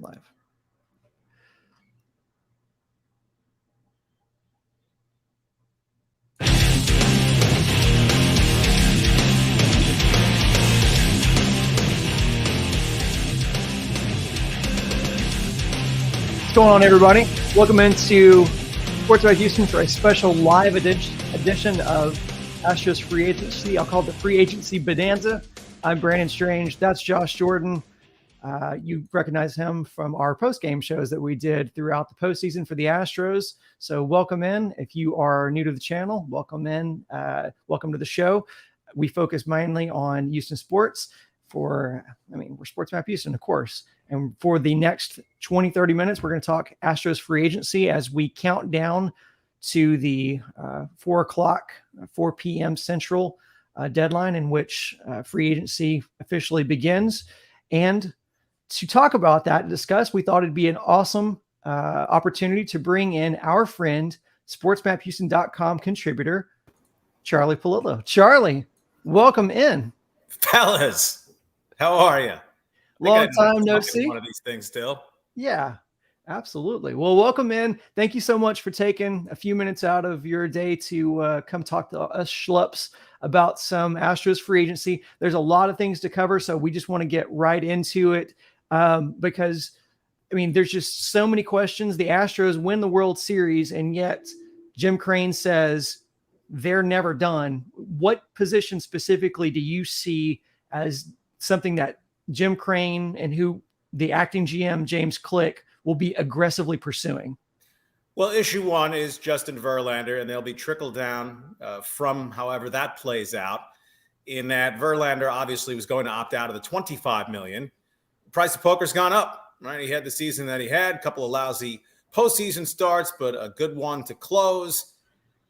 going live. What's going on, everybody? Welcome into Sports About Houston for a special live edition of Astros Free Agency. I'll call it the Free Agency Bonanza. I'm Brandon Strange. That's Josh Jordan. You recognize him from our post-game shows that we did throughout the postseason for the Astros. So welcome in. If you are new to the channel, welcome in. Welcome to the show. We focus mainly on Houston sports we're Sports Map Houston, of course. And for the next 20, 30 minutes, we're going to talk Astros free agency as we count down to the 4 p.m. Central deadline in which free agency officially begins. And to talk about that and discuss, we thought it'd be an awesome opportunity to bring in our friend, SportsMapHouston.com contributor, Charlie Polillo. Charlie, welcome in. Fellas, how are you? Long time no see. One of these things still. Yeah, absolutely. Well, welcome in. Thank you so much for taking a few minutes out of your day to come talk to us schlups about some Astros free agency. There's a lot of things to cover, so we just want to get right into it because, there's just so many questions. The Astros win the World Series, and yet Jim Crane says they're never done. What position specifically do you see as something that Jim Crane and who the acting GM, James Click, will be aggressively pursuing? Well, issue one is Justin Verlander, and they'll be trickled down from however that plays out, in that Verlander obviously was going to opt out of the $25 million. The price of poker's gone up, right? He had the season that he had, a couple of lousy postseason starts, but a good one to close.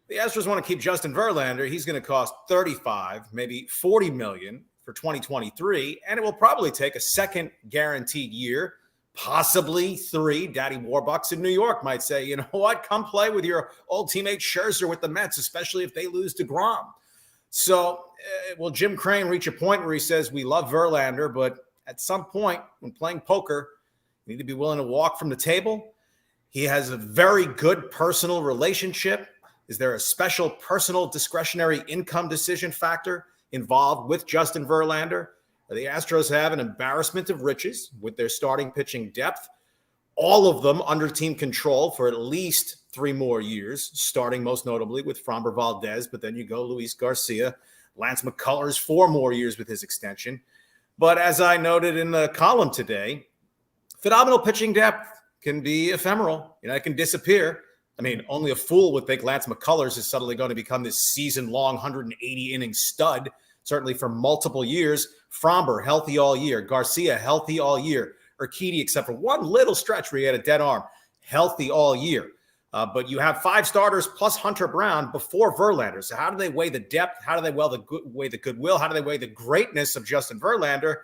The Astros want to keep Justin Verlander. He's going to cost $35, maybe $40 million for 2023, and it will probably take a second guaranteed year, possibly 3. Daddy Warbucks in New York might say, you know what, come play with your old teammate Scherzer with the Mets, especially if they lose to DeGrom. So will Jim Crane reach a point where he says, we love Verlander, but at some point when playing poker, you need to be willing to walk from the table? He has a very good personal relationship. Is there a special personal discretionary income decision factor involved with Justin Verlander? The Astros have an embarrassment of riches with their starting pitching depth, all of them under team control for at least 3 more years, starting most notably with Framber Valdez, but then you go Luis Garcia, Lance McCullers 4 more years with his extension. But as I noted in the column today, phenomenal pitching depth can be ephemeral. It can disappear. Only a fool would think Lance McCullers is suddenly going to become this season-long 180-inning stud, certainly for multiple years. Framber, healthy all year. Garcia, healthy all year. Urquidy, except for one little stretch where he had a dead arm, healthy all year. But you have 5 starters plus Hunter Brown before Verlander. So how do they weigh the depth? How do they weigh the goodwill? How do they weigh the greatness of Justin Verlander?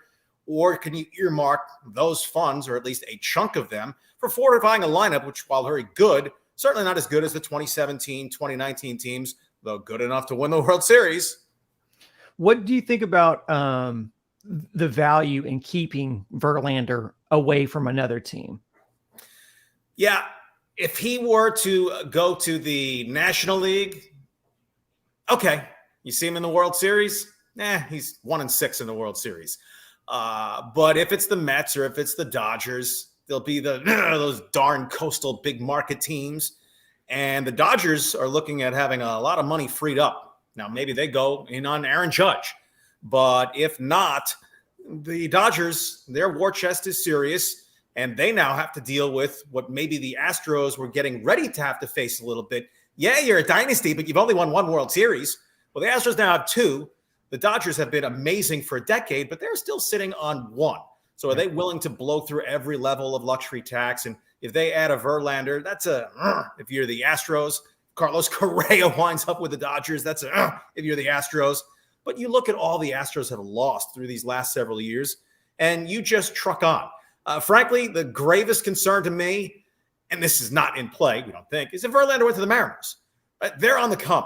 Or can you earmark those funds, or at least a chunk of them, for fortifying a lineup, which, while very good, certainly not as good as the 2017, 2019 teams, though good enough to win the World Series. What do you think about the value in keeping Verlander away from another team? Yeah, if he were to go to the National League, okay. You see him in the World Series? He's 1-6 in the World Series. But if it's the Mets or if it's the Dodgers, they'll be those darn coastal big market teams. And the Dodgers are looking at having a lot of money freed up. Now, maybe they go in on Aaron Judge. But if not, the Dodgers, their war chest is serious. And they now have to deal with what maybe the Astros were getting ready to have to face a little bit. Yeah, you're a dynasty, but you've only won 1 World Series. Well, the Astros now have 2. The Dodgers have been amazing for a decade, but they're still sitting on 1. So are they willing to blow through every level of luxury tax? And if they add a Verlander, that's if you're the Astros. Carlos Correa winds up with the Dodgers. That's if you're the Astros. But you look at all the Astros have lost through these last several years, and you just truck on. Frankly, the gravest concern to me, and this is not in play, we don't think, is if Verlander went to the Mariners. They're on the come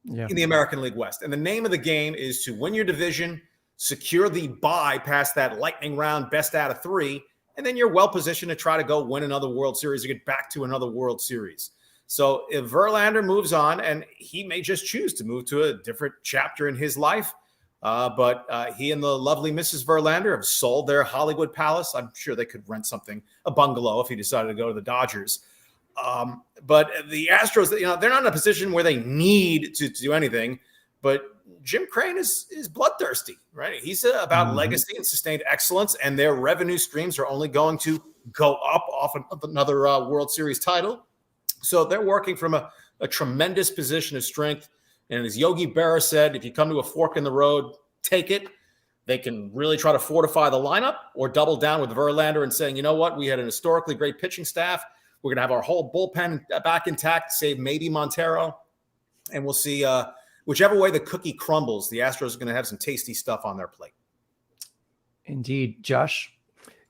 in the American League West. And the name of the game is to win your division, secure the bye past that lightning round, best out of 3, and then you're well positioned to try to go win another World Series or get back to another World Series. So if Verlander moves on, and he may just choose to move to a different chapter in his life, but he and the lovely Mrs. Verlander have sold their Hollywood palace. I'm sure they could rent a bungalow, if he decided to go to the Dodgers. But the Astros, they're not in a position where they need to do anything. But Jim Crane is bloodthirsty, right? He's about legacy and sustained excellence, and their revenue streams are only going to go up off of another World Series title. So they're working from a tremendous position of strength. And as Yogi Berra said, if you come to a fork in the road, take it. They can really try to fortify the lineup or double down with Verlander and saying, you know what, we had an historically great pitching staff. We're going to have our whole bullpen back intact, save maybe Montero. And we'll see whichever way the cookie crumbles, the Astros are going to have some tasty stuff on their plate. Indeed. Josh?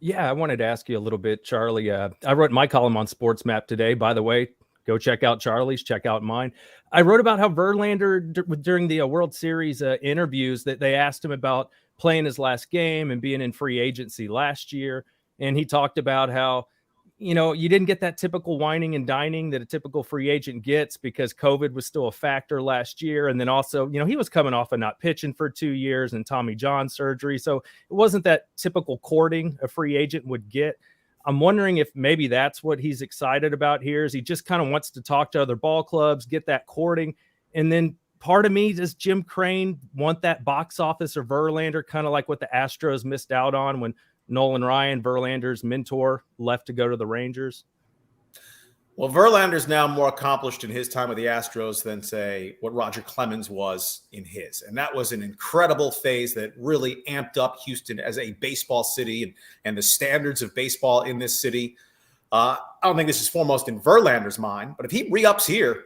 Yeah, I wanted to ask you a little bit, Charlie. I wrote my column on Sports Map today. By the way, go check out Charlie's, check out mine. I wrote about how Verlander, during the World Series interviews, that they asked him about playing his last game and being in free agency last year. And he talked about how, you didn't get that typical whining and dining that a typical free agent gets because COVID was still a factor last year. And then also, he was coming off of not pitching for 2 years and Tommy John surgery. So it wasn't that typical courting a free agent would get. I'm wondering if maybe that's what he's excited about here, is he just kind of wants to talk to other ball clubs, get that courting. And then part of me, does Jim Crane want that box office or Verlander, kind of like what the Astros missed out on when Nolan Ryan, Verlander's mentor, left to go to the Rangers? Well, Verlander's now more accomplished in his time with the Astros than, say, what Roger Clemens was in his. And that was an incredible phase that really amped up Houston as a baseball city and the standards of baseball in this city. I don't think this is foremost in Verlander's mind, but if he re-ups here,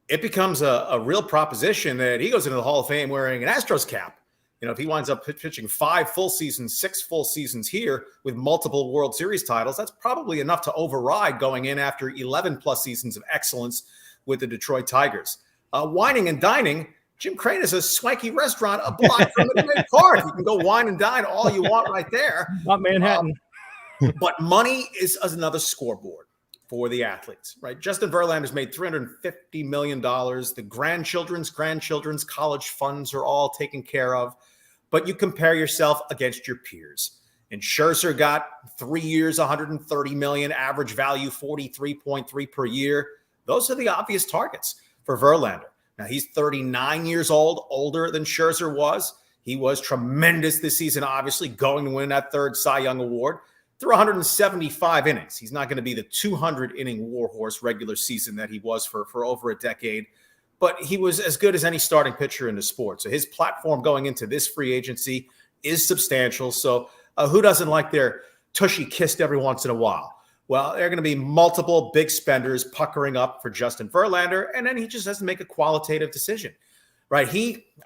it becomes a real proposition that he goes into the Hall of Fame wearing an Astros cap. If he winds up pitching 5 full seasons, 6 full seasons here with multiple World Series titles, that's probably enough to override going in after 11 plus seasons of excellence with the Detroit Tigers. Whining and dining, Jim Crane is a swanky restaurant a block from the Midway Park. You can go wine and dine all you want right there. Not Manhattan. But money is another scoreboard for the athletes, right? Justin Verlander's made $350 million. The grandchildren's college funds are all taken care of. But you compare yourself against your peers. And Scherzer got 3 years, $130 million, average value 43.3 per year. Those are the obvious targets for Verlander. Now, he's 39 years old, older than Scherzer was. He was tremendous this season, obviously, going to win that 3rd Cy Young Award. Through 175 innings. He's not going to be the 200-inning warhorse regular season that he was for over a decade. But he was as good as any starting pitcher in the sport. So his platform going into this free agency is substantial. So who doesn't like their tushy kissed every once in a while? Well, there are going to be multiple big spenders puckering up for Justin Verlander, and then he just has to make a qualitative decision, right?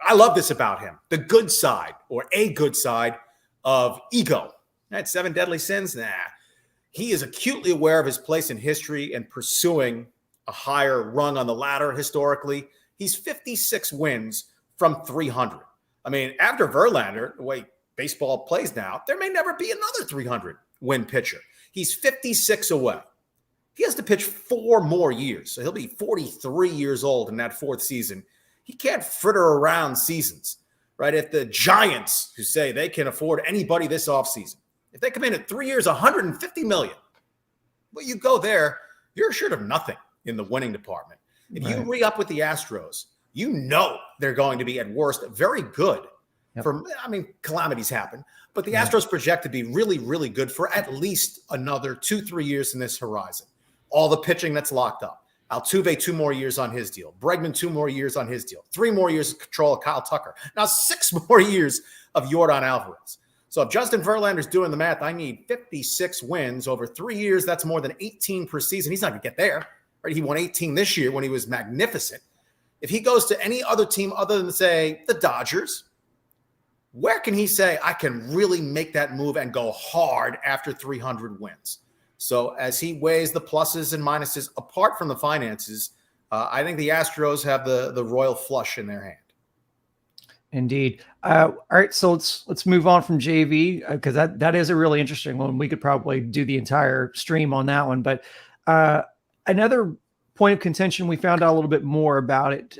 I love this about him, the good side or a good side of ego. Right? 7 deadly sins? Nah. He is acutely aware of his place in history and pursuing a higher rung on the ladder historically. He's 56 wins from 300. I mean, after Verlander, the way baseball plays now, there may never be another 300-win pitcher. He's 56 away. He has to pitch 4 more years, so he'll be 43 years old in that 4th season. He can't fritter around seasons, right? If the Giants, who say they can afford anybody this offseason, if they come in at 3 years, $150 million, well, you go there, you're assured of nothing in the winning department. If you re-up with the Astros, they're going to be at worst very good. Yep. Calamities happen, but the Astros project to be really, really good for at least another 2-3 years in this horizon. All the pitching that's locked up. Altuve, 2 more years on his deal. Bregman, 2 more years on his deal. 3 more years of control of Kyle Tucker. Now 6 more years of Yordan Alvarez. So if Justin Verlander's doing the math, I need 56 wins over 3 years. That's more than 18 per season. He's not going to get there. Right? He won 18 this year when he was magnificent. If he goes to any other team other than, say, the Dodgers, where can he say, I can really make that move and go hard after 300 wins? So as he weighs the pluses and minuses apart from the finances, I think the Astros have the royal flush in their hand. Indeed. All right, so let's move on from JV because that is a really interesting one. We could probably do the entire stream on that one. But another point of contention, we found out a little bit more about it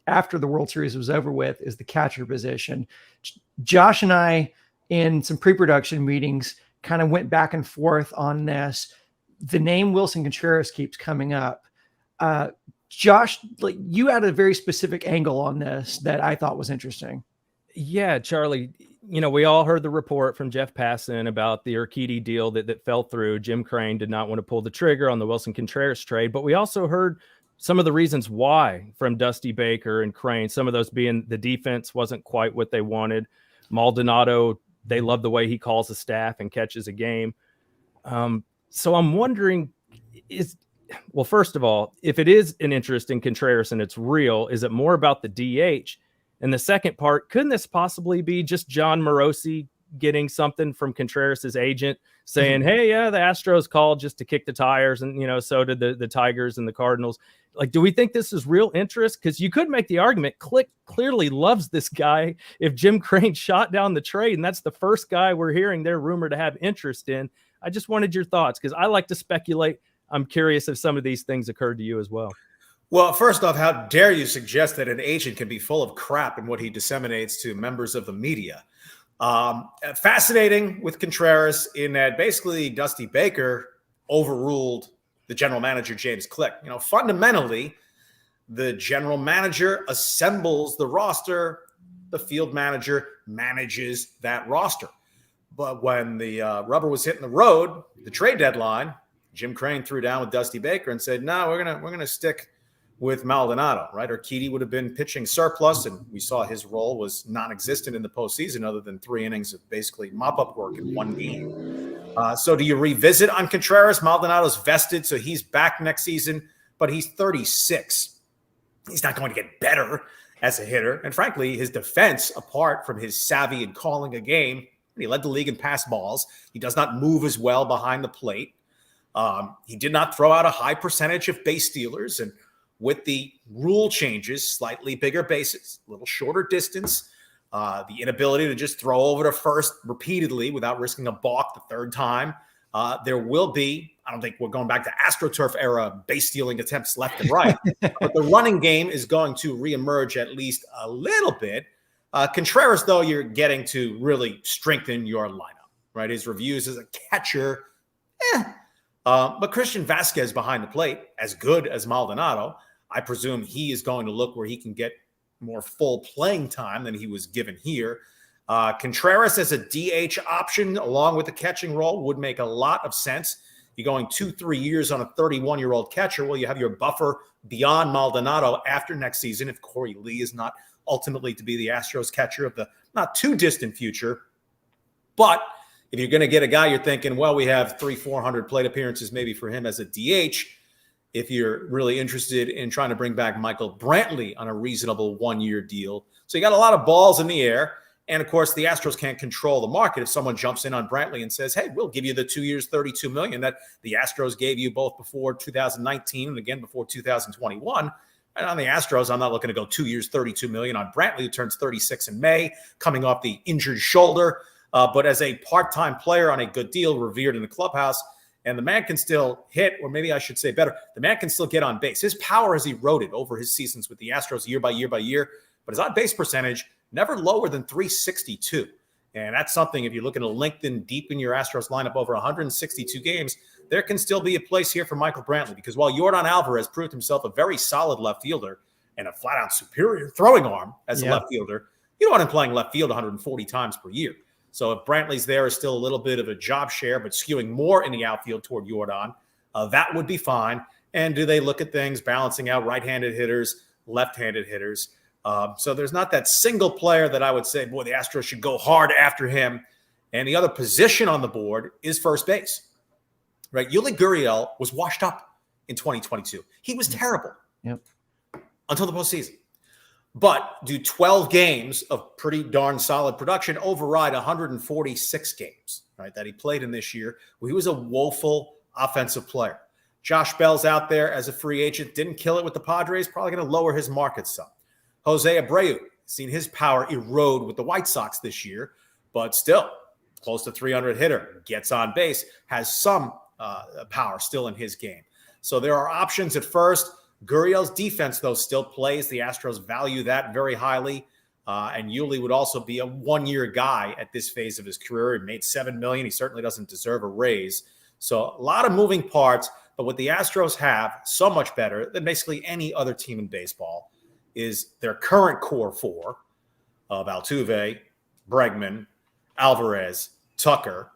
after the World Series was over with, is the catcher position. Josh and I, in some pre-production meetings, kind of went back and forth on this. The name Wilson Contreras keeps coming up. Josh, like, you had a very specific angle on this that I thought was interesting. Yeah, Charlie, we all heard the report from Jeff Passan about the Urquidy deal that fell through. Jim Crane did not want to pull the trigger on the Wilson Contreras trade, but we also heard some of the reasons why from Dusty Baker and Crane, some of those being the defense wasn't quite what they wanted. Maldonado, they love the way he calls the staff and catches a game. So I'm wondering, first of all, if it is an interest in Contreras and it's real, is it more about the DH? And the second part, couldn't this possibly be just John Morosi getting something from Contreras' agent saying, hey, yeah, the Astros called just to kick the tires, and, so did the Tigers and the Cardinals. Like, do we think this is real interest? Because you could make the argument, Click clearly loves this guy if Jim Crane shot down the trade, and that's the first guy we're hearing they're rumored to have interest in. I just wanted your thoughts because I like to speculate. I'm curious if some of these things occurred to you as well. Well, first off, how dare you suggest that an agent can be full of crap in what he disseminates to members of the media? Fascinating with Contreras in that basically Dusty Baker overruled the general manager, James Click. Fundamentally, the general manager assembles the roster. The field manager manages that roster. But when the rubber was hitting the road, the trade deadline, Jim Crane threw down with Dusty Baker and said, no, we're gonna stick with Maldonado, right? Urquidy would have been pitching surplus, and we saw his role was non-existent in the postseason other than 3 innings of basically mop-up work in 1 game. So do you revisit on Contreras? Maldonado's vested, so he's back next season, but he's 36. He's not going to get better as a hitter. And frankly, his defense, apart from his savvy in calling a game, he led the league in pass balls. He does not move as well behind the plate. He did not throw out a high percentage of base stealers, and with the rule changes, slightly bigger bases, a little shorter distance, the inability to just throw over to first repeatedly without risking a balk the third time. There will be, I don't think we're going back to AstroTurf era base stealing attempts left and right, but the running game is going to reemerge at least a little bit. Contreras, though, you're getting to really strengthen your lineup, right? His reviews as a catcher, but Christian Vasquez behind the plate, as good as Maldonado, I presume he is going to look where he can get more full playing time than he was given here. Contreras as a DH option along with the catching role would make a lot of sense. You're going 2-3 years on a 31-year-old catcher. Well, you have your buffer beyond Maldonado after next season if Corey Lee is not ultimately to be the Astros catcher of the not too distant future. But if you're going to get a guy, you're thinking, well, we have 300-400 plate appearances maybe for him as a DH. If you're really interested in trying to bring back Michael Brantley on a reasonable 1-year deal. So you got a lot of balls in the air. And, of course, the Astros can't control the market. If someone jumps in on Brantley and says, hey, we'll give you the 2 years, $32 million that the Astros gave you both before 2019 and again before 2021. And on the Astros, I'm not looking to go 2 years, $32 million on Brantley, who turns 36 in May, coming off the injured shoulder. But as a part-time player on a good deal, revered in the clubhouse, and the man can still hit, or maybe I should say better, the man can still get on base. His power has eroded over his seasons with the Astros year by year by year, but his on-base percentage never lower than 362. And that's something, if you're looking to lengthen, deepen your Astros lineup over 162 games, there can still be a place here for Michael Brantley, because while Yordan Alvarez proved himself a very solid left fielder and a flat-out superior throwing arm as a left fielder, you don't want him playing left field 140 times per year. So if Brantley's there is still a little bit of a job share, but skewing more in the outfield toward Yordan, that would be fine. And do they look at things balancing out right-handed hitters, left-handed hitters? So there's not that single player that I would say, boy, the Astros should go hard after him. And the other position on the board is first base, right? Yuli Gurriel was washed up in 2022. He was terrible until the postseason. But do 12 games of pretty darn solid production override 146 games, right, that he played in this year, where he was a woeful offensive player? Josh Bell's out there as a free agent, didn't kill it with the Padres, probably going to lower his market some. Jose Abreu seen his power erode with the White Sox this year, but still close to 300 hitter, gets on base, has some power still in his game. So there are options at first. Gurriel's defense, though, still plays. The Astros value that very highly. And Yuli would also be a one-year guy at this phase of his career. He made $7 million. He certainly doesn't deserve a raise. So a lot of moving parts. But what the Astros have so much better than basically any other team in baseball is their current core four of Altuve, Bregman, Alvarez, Tucker,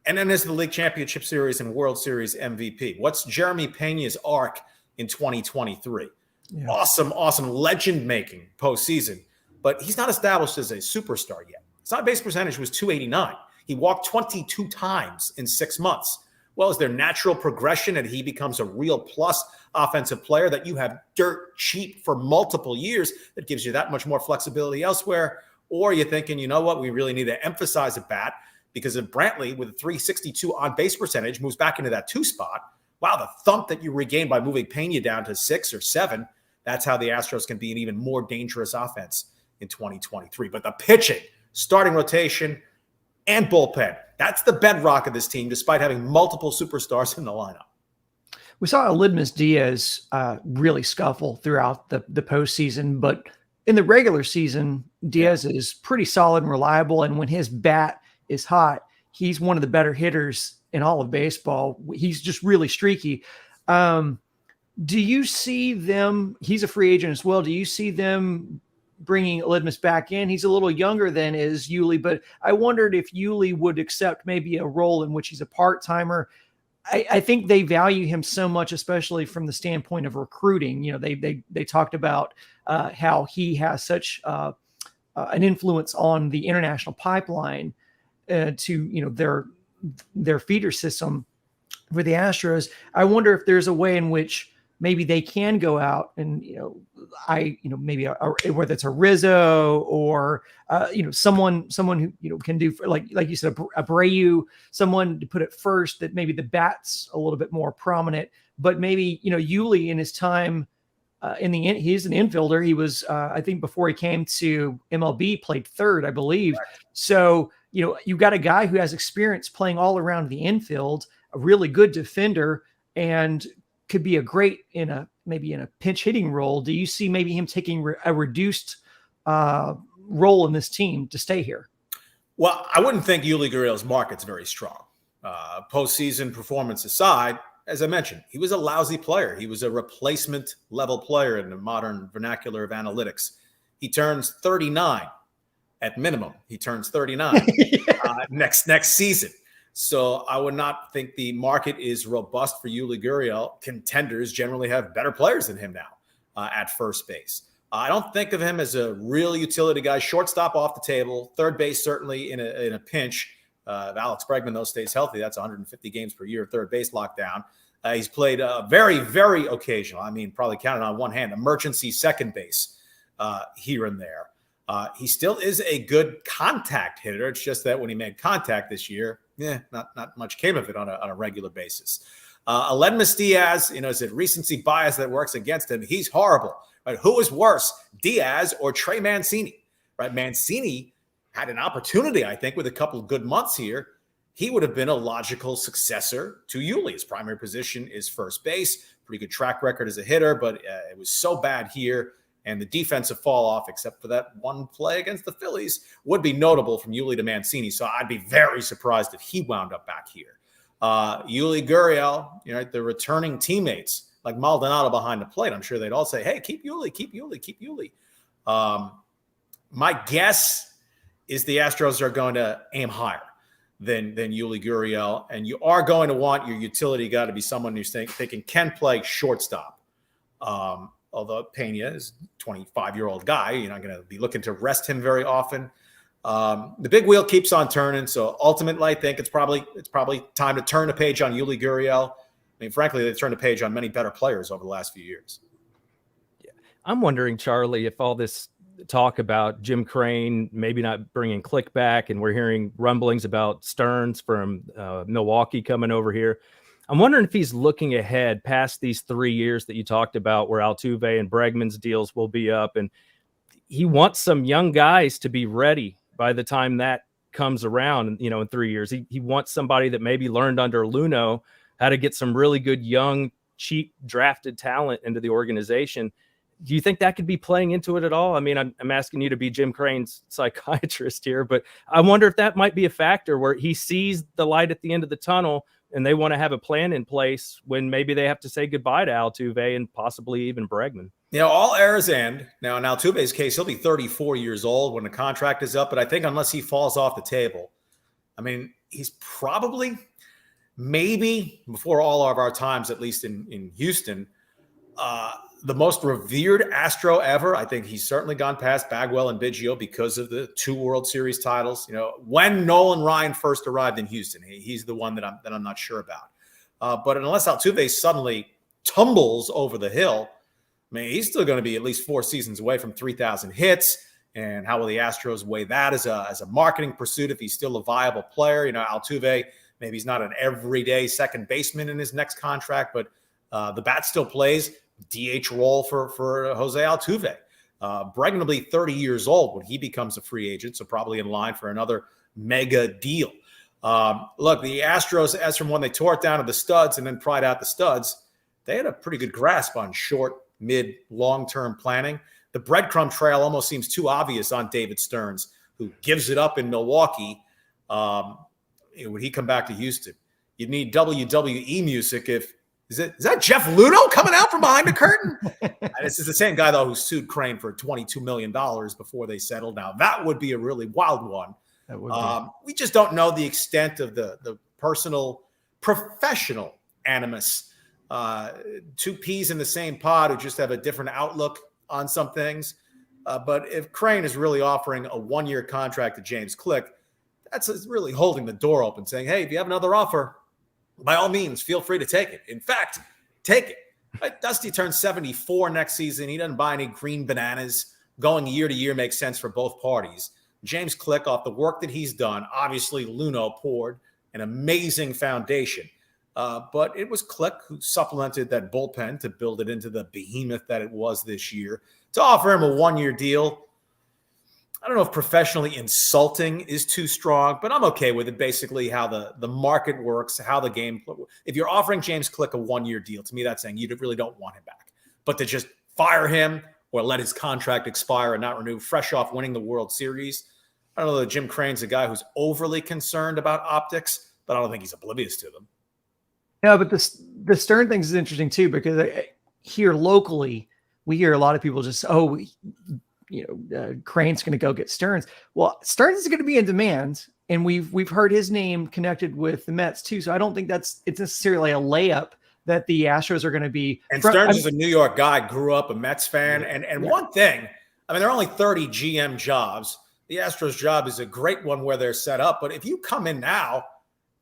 and then there's the League Championship Series and World Series MVP. What's Jeremy Pena's arc in 2023? Yeah. Awesome legend-making postseason, but he's not established as a superstar yet. His on-base percentage was .289. He walked 22 times in 6 months. Well, is there natural progression and he becomes a real plus offensive player that you have dirt cheap for multiple years that gives you that much more flexibility elsewhere? Or you're thinking, you know what, we really need to emphasize a bat because if Brantley with a .362 on-base percentage moves back into that 2 spot, wow, the thump that you regained by moving Pena down to 6 or 7, that's how the Astros can be an even more dangerous offense in 2023. But the pitching, starting rotation, and bullpen, that's the bedrock of this team, despite having multiple superstars in the lineup. We saw Aledmys Diaz really scuffle throughout the postseason, but in the regular season, Diaz is pretty solid and reliable. And when his bat is hot, he's one of the better hitters in all of baseball. He's just really streaky. Do you see them? He's a free agent as well. Do you see them bringing Aledmys back in? He's a little younger than is Yuli, but I wondered if Yuli would accept maybe a role in which he's a part-timer. I think they value him so much, especially from the standpoint of recruiting. You know, they talked about how he has such an influence on the international pipeline to, you know, their feeder system for the Astros. I wonder if there's a way in which maybe they can go out and, maybe whether it's a Rizzo or, someone who, can do like you said, a Abreu, someone to put it first that maybe the bat's a little bit more prominent, but maybe, Yuli in his time he's an infielder. He was, I think before he came to MLB, played third, I believe. Right. So, you've got a guy who has experience playing all around the infield, a really good defender, and could be a great maybe in a pinch hitting role. Do you see maybe him taking a reduced role in this team to stay here? Well, I wouldn't think Yuli Gurriel's market's very strong. Postseason performance aside, as I mentioned, he was a lousy player. He was a replacement level player in the modern vernacular of analytics. He turns 39 at minimum. He turns 39 next season. So I would not think the market is robust for Yuli Gurriel. Contenders generally have better players than him now at first base. I don't think of him as a real utility guy. Shortstop off the table. Third base certainly in a pinch. If Alex Bregman, though, stays healthy, that's 150 games per year, third base lockdown. He's played very, very occasional. I mean, probably counted on one hand, emergency second base here and there. He still is a good contact hitter. It's just that when he made contact this year, not much came of it on a regular basis. Aledmys Diaz, is it recency bias that works against him? He's horrible. Right? Who is worse, Diaz or Trey Mancini? Right? Mancini had an opportunity, I think, with a couple of good months here. He would have been a logical successor to Yuli. His primary position is first base. Pretty good track record as a hitter, but it was so bad here. And the defensive fall off, except for that one play against the Phillies, would be notable from Yuli to Mancini. So I'd be very surprised if he wound up back here. Yuli Gurriel, the returning teammates like Maldonado behind the plate, I'm sure they'd all say, hey, keep Yuli, keep Yuli, keep Yuli. My guess is the Astros are going to aim higher than Yuli Gurriel. And you are going to want your utility guy to be someone who's thinking can play shortstop. Although Pena is a 25-year-old guy, you're not going to be looking to rest him very often. The big wheel keeps on turning. So ultimately, I think it's probably time to turn the page on Yuli Gurriel. I mean, frankly, they've turned the page on many better players over the last few years. Yeah. I'm wondering, Charlie, if all this talk about Jim Crane maybe not bringing Click back, and we're hearing rumblings about Stearns from Milwaukee coming over here. I'm wondering if he's looking ahead past these 3 years that you talked about where Altuve and Bregman's deals will be up. And he wants some young guys to be ready by the time that comes around, in 3 years. He wants somebody that maybe learned under Luno how to get some really good young, cheap drafted talent into the organization. Do you think that could be playing into it at all? I mean, I'm asking you to be Jim Crane's psychiatrist here, but I wonder if that might be a factor where he sees the light at the end of the tunnel and they want to have a plan in place when maybe they have to say goodbye to Altuve and possibly even Bregman. All eras end. Now, in Altuve's case, he'll be 34 years old when the contract is up, but I think unless he falls off the table, I mean, he's probably, maybe before all of our times, at least in Houston, the most revered Astro ever. I think he's certainly gone past Bagwell and Biggio because of the 2 World Series titles. When Nolan Ryan first arrived in Houston, he's the one that I'm not sure about. But unless Altuve suddenly tumbles over the hill, I mean, he's still going to be at least 4 seasons away from 3,000 hits. And how will the Astros weigh that as a marketing pursuit if he's still a viable player? Altuve, maybe he's not an everyday second baseman in his next contract, but the bat still plays DH role for Jose Altuve. Bregman will be 30 years old when he becomes a free agent, so probably in line for another mega deal. Look, the Astros, as from when they tore it down to the studs and then pried out the studs, they had a pretty good grasp on short, mid, long-term planning. The breadcrumb trail almost seems too obvious on David Stearns, who gives it up in Milwaukee. Would he come back to Houston? You'd need WWE music if Is that Jeff Luno coming out from behind the curtain? This is the same guy, though, who sued Crane for $22 million before they settled. Now, that would be a really wild one. That would be. We just don't know the extent of the personal, professional animus. 2 peas in the same pod who just have a different outlook on some things. But if Crane is really offering a 1-year contract to James Click, that's really holding the door open, saying, hey, if you have another offer, by all means, feel free to take it. In fact, take it. Right? Dusty turns 74 next season. He doesn't buy any green bananas. Going year to year makes sense for both parties. James Click, off the work that he's done, obviously Luno poured an amazing foundation. But it was Click who supplemented that bullpen to build it into the behemoth that it was this year. To offer him a 1-year deal, I don't know if professionally insulting is too strong, but I'm okay with it. Basically, how the market works, how the game. If you're offering James Click a 1-year deal, to me, that's saying you really don't want him back. But to just fire him or let his contract expire and not renew, fresh off winning the World Series, I don't know that Jim Crane's a guy who's overly concerned about optics, but I don't think he's oblivious to them. Yeah, but the Stern thing is interesting too, because here locally, we hear a lot of people just, Crane's going to go get Stearns. Well, Stearns is going to be in demand, and we've heard his name connected with the Mets too. So I don't think it's necessarily a layup that the Astros are going to be. And Stearns is a New York guy, grew up a Mets fan. And one thing, I mean, there are only 30 GM jobs. The Astros job is a great one where they're set up. But if you come in now,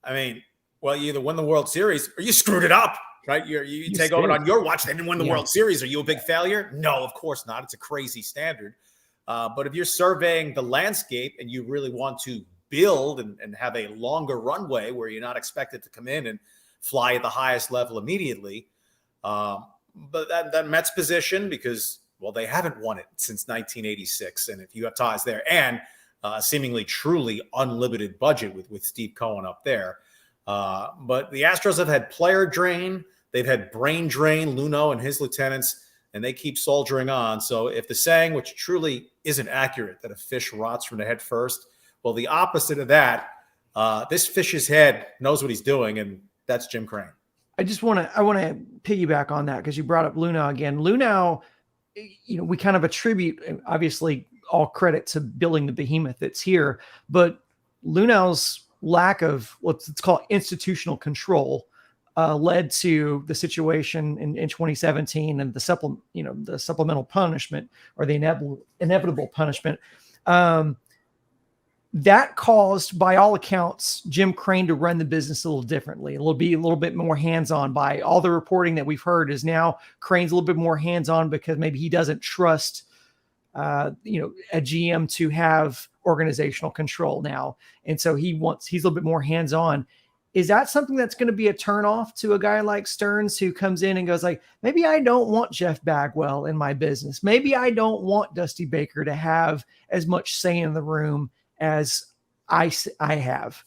I mean, well, you either win the World Series or you screwed it up. Right? You take over on your watch. They didn't win the World Series. Are you a big failure? No, of course not. It's a crazy standard. But if you're surveying the landscape and you really want to build and have a longer runway where you're not expected to come in and fly at the highest level immediately, but that Mets position, because, well, they haven't won it since 1986. And if you have ties there and seemingly truly unlimited budget with Steve Cohen up there. But the Astros have had player drain. They've had brain drain, Luno and his lieutenants, and they keep soldiering on. So if the saying, which truly isn't accurate, that a fish rots from the head first, well, the opposite of that, this fish's head knows what he's doing, and that's Jim Crane. I want to piggyback on that because you brought up Luno again. Luno, we kind of attribute, obviously, all credit to building the behemoth that's here, but Luno's lack of let's call it institutional control led to the situation in 2017 and the supplemental punishment or the inevitable punishment that caused, by all accounts, Jim Crane to run the business a little differently. It'll be a little bit more hands-on. By all the reporting that we've heard is now Crane's a little bit more hands-on because maybe he doesn't trust a GM to have organizational control now. And so he's a little bit more hands-on. Is that something that's going to be a turnoff to a guy like Stearns, who comes in and goes like, maybe I don't want Jeff Bagwell in my business. Maybe I don't want Dusty Baker to have as much say in the room as I have.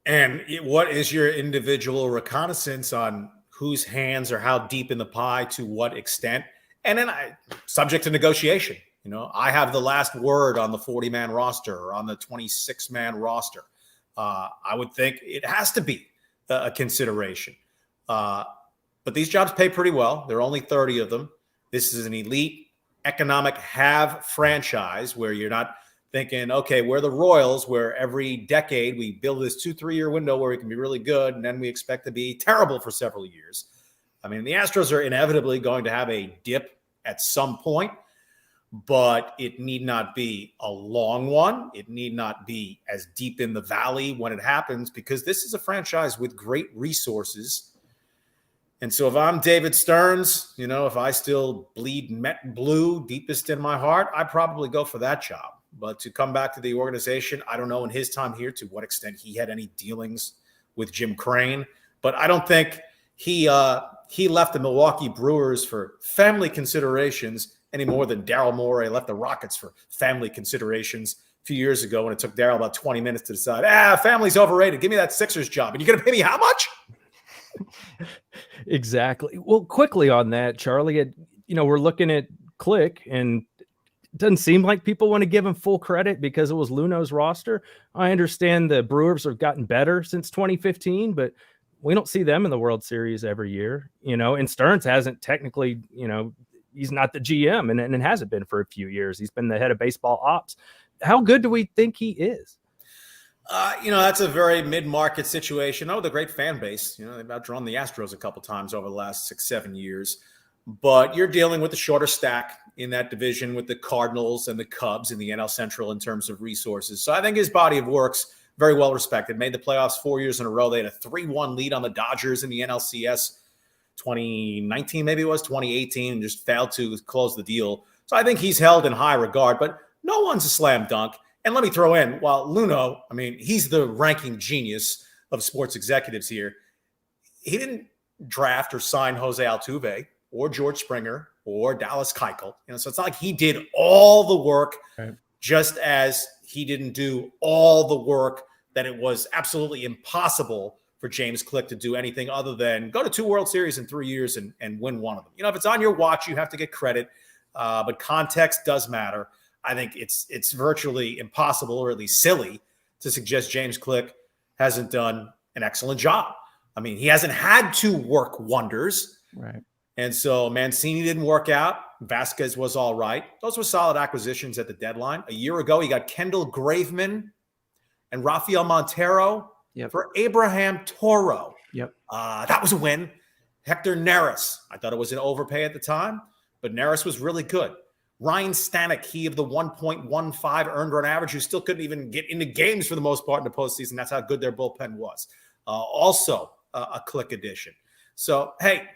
And what is your individual reconnaissance on whose hands are how deep in the pie to what extent? And then subject to negotiation. I have the last word on the 40-man roster or on the 26-man roster. I would think it has to be a consideration. But these jobs pay pretty well. There are only 30 of them. This is an elite economic have franchise where you're not thinking, okay, we're the Royals, where every decade we build this 2-3 year window where we can be really good, and then we expect to be terrible for several years. I mean, the Astros are inevitably going to have a dip at some point, but it need not be a long one. It need not be as deep in the valley when it happens, because this is a franchise with great resources. And so if I'm David Stearns, if I still bleed Met blue deepest in my heart, I'd probably go for that job. But to come back to the organization, I don't know in his time here to what extent he had any dealings with Jim Crane, but I don't think he left the Milwaukee Brewers for family considerations any more than Daryl Morey left the Rockets for family considerations a few years ago, when it took Daryl about 20 minutes to decide, family's overrated. Give me that Sixers job. And you're going to pay me how much? Exactly. Well, quickly on that, Charlie, we're looking at Click, and it doesn't seem like people want to give him full credit because it was Luno's roster. I understand the Brewers have gotten better since 2015, but we don't see them in the World Series every year, and Stearns hasn't technically, he's not the GM and it hasn't been for a few years. He's been the head of baseball ops. How good do we think he is? That's a very mid-market situation. The great fan base. They've outdrawn the Astros a couple times over the last 6-7 years. But you're dealing with the shorter stack in that division with the Cardinals and the Cubs in the NL Central in terms of resources. So I think his body of work's very well respected. Made the playoffs 4 years in a row. They had a 3-1 lead on the Dodgers in the NLCS 2019, maybe it was 2018, and just failed to close the deal. So I think he's held in high regard, but no one's a slam dunk. And let me throw in, while Luno, he's the ranking genius of sports executives here. He didn't draft or sign Jose Altuve or George Springer or Dallas Keuchel. So it's not like he did all the work, right, just as he didn't do all the work that it was absolutely impossible for James Click to do anything other than go to 2 World Series in 3 years and win one of them. If it's on your watch, you have to get credit, but context does matter. I think it's virtually impossible, or at least silly, to suggest James Click hasn't done an excellent job. He hasn't had to work wonders. Right. And so Mancini didn't work out. Vasquez was all right. Those were solid acquisitions at the deadline. A year ago, he got Kendall Graveman and Rafael Montero for Abraham Toro. That was a win. Hector Neris, I thought it was an overpay at the time, but Neris was really good. Ryan Stanek, he of the 1.15 earned run average, who still couldn't even get into games for the most part in the postseason. That's how good their bullpen was. Also a Click addition. So, hey,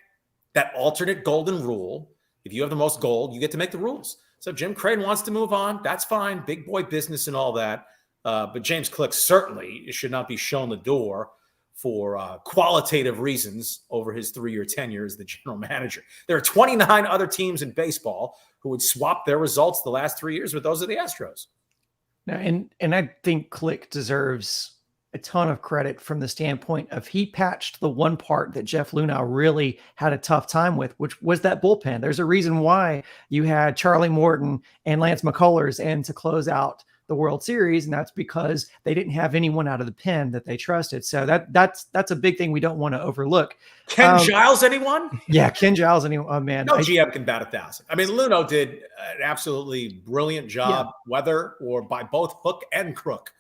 that alternate golden rule, if you have the most gold, you get to make the rules. So Jim Crane wants to move on. That's fine. Big boy business and all that. But James Click certainly should not be shown the door for qualitative reasons over his 3-year tenure as the general manager. There are 29 other teams in baseball who would swap their results the last 3 years with those of the Astros. Now, and I think Click deserves a ton of credit from the standpoint of he patched the one part that Jeff Luhnow really had a tough time with, which was that bullpen. There's a reason why you had Charlie Morton and Lance McCullers in to close out the World Series, and that's because they didn't have anyone out of the pen that they trusted. So that's a big thing we don't want to overlook. Ken Giles, anyone? Yeah, Ken Giles, anyone? Oh man, no GM can bat 1,000. Luhnow did an absolutely brilliant job, whether or by both hook and crook.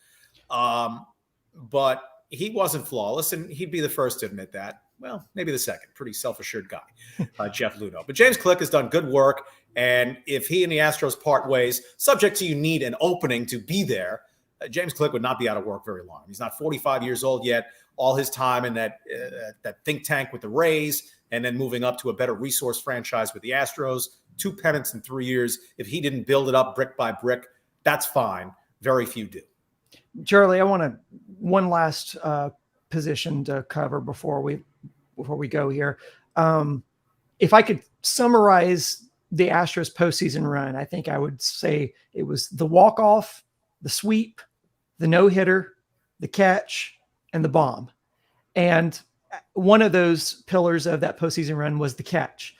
But he wasn't flawless, and he'd be the first to admit that. Well, maybe the second. Pretty self-assured guy, Jeff Luhnow. But James Click has done good work, and if he and the Astros part ways, subject to you need an opening to be there, James Click would not be out of work very long. He's not 45 years old yet. All his time in that think tank with the Rays, and then moving up to a better resource franchise with the Astros, 2 pennants in 3 years. If he didn't build it up brick by brick, that's fine. Very few do. Charlie, I want one last position to cover before we go here. If I could summarize the Astros postseason run, I think I would say it was the walk-off, the sweep, the no-hitter, the catch, and the bomb. And one of those pillars of that postseason run was the catch.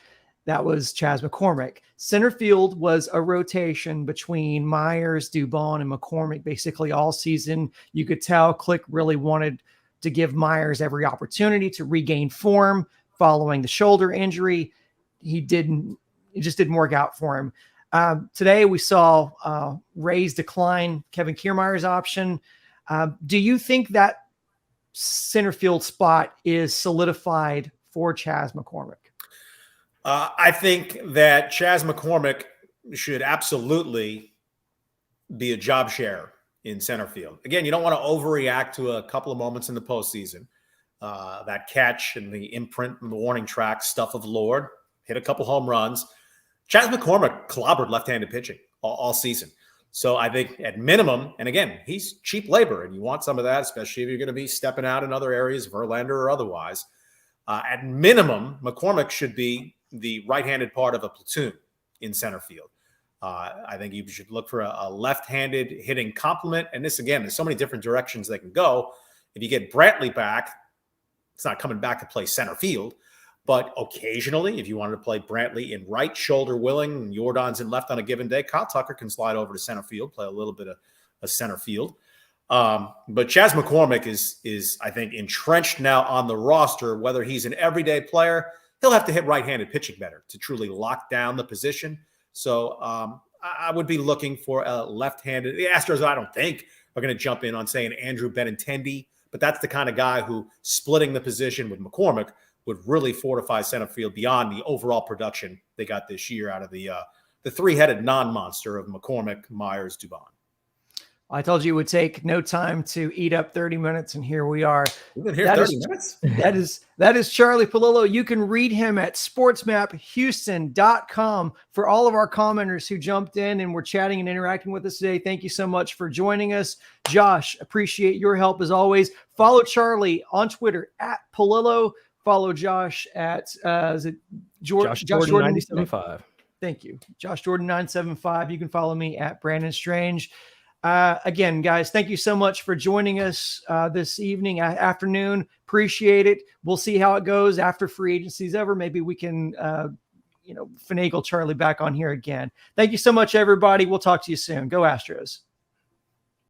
That was Chas McCormick. Center field was a rotation between Myers, Dubon, and McCormick basically all season. You could tell Click really wanted to give Myers every opportunity to regain form following the shoulder injury. It just didn't work out for him. Today we saw Rays decline Kevin Kiermaier's option. Do you think that center field spot is solidified for Chas McCormick? I think that Chas McCormick should absolutely be a job share in center field. Again, you don't want to overreact to a couple of moments in the postseason. That catch and the imprint and the warning track, stuff of the Lord, hit a couple home runs. Chas McCormick clobbered left-handed pitching all season. So I think at minimum, and again, he's cheap labor, and you want some of that, especially if you're going to be stepping out in other areas, Verlander or otherwise. At minimum, McCormick should be the right-handed part of a platoon in center field. I think you should look for a left-handed hitting complement. And this, again, there's so many different directions they can go. If you get Brantley back, it's not coming back to play center field. But occasionally, if you wanted to play Brantley in right, shoulder willing, and Jordan's in left on a given day, Kyle Tucker can slide over to center field, play a little bit of a center field. But Chas McCormick is, I think, entrenched now on the roster. Whether he's an everyday player, he'll have to hit right-handed pitching better to truly lock down the position. So I would be looking for a left-handed. The Astros, I don't think, are going to jump in on saying Andrew Benintendi, but that's the kind of guy who splitting the position with McCormick would really fortify center field beyond the overall production they got this year out of the three-headed non-monster of McCormick, Myers, Dubon. I told you it would take no time to eat up 30 minutes, and here we are. We've been here 30 minutes? That is Charlie Palillo. You can read him at sportsmaphouston.com. For all of our commenters who jumped in and were chatting and interacting with us today, thank you so much for joining us. Josh, appreciate your help as always. Follow Charlie on Twitter at Palillo. Follow Josh at Josh Jordan 975. Thank you. Josh Jordan 975. You can follow me at Brandon Strange. Again, guys, thank you so much for joining us this evening, afternoon. Appreciate it. We'll see how it goes after free agency's over. Maybe we can, finagle Charlie back on here again. Thank you so much, everybody. We'll talk to you soon. Go Astros.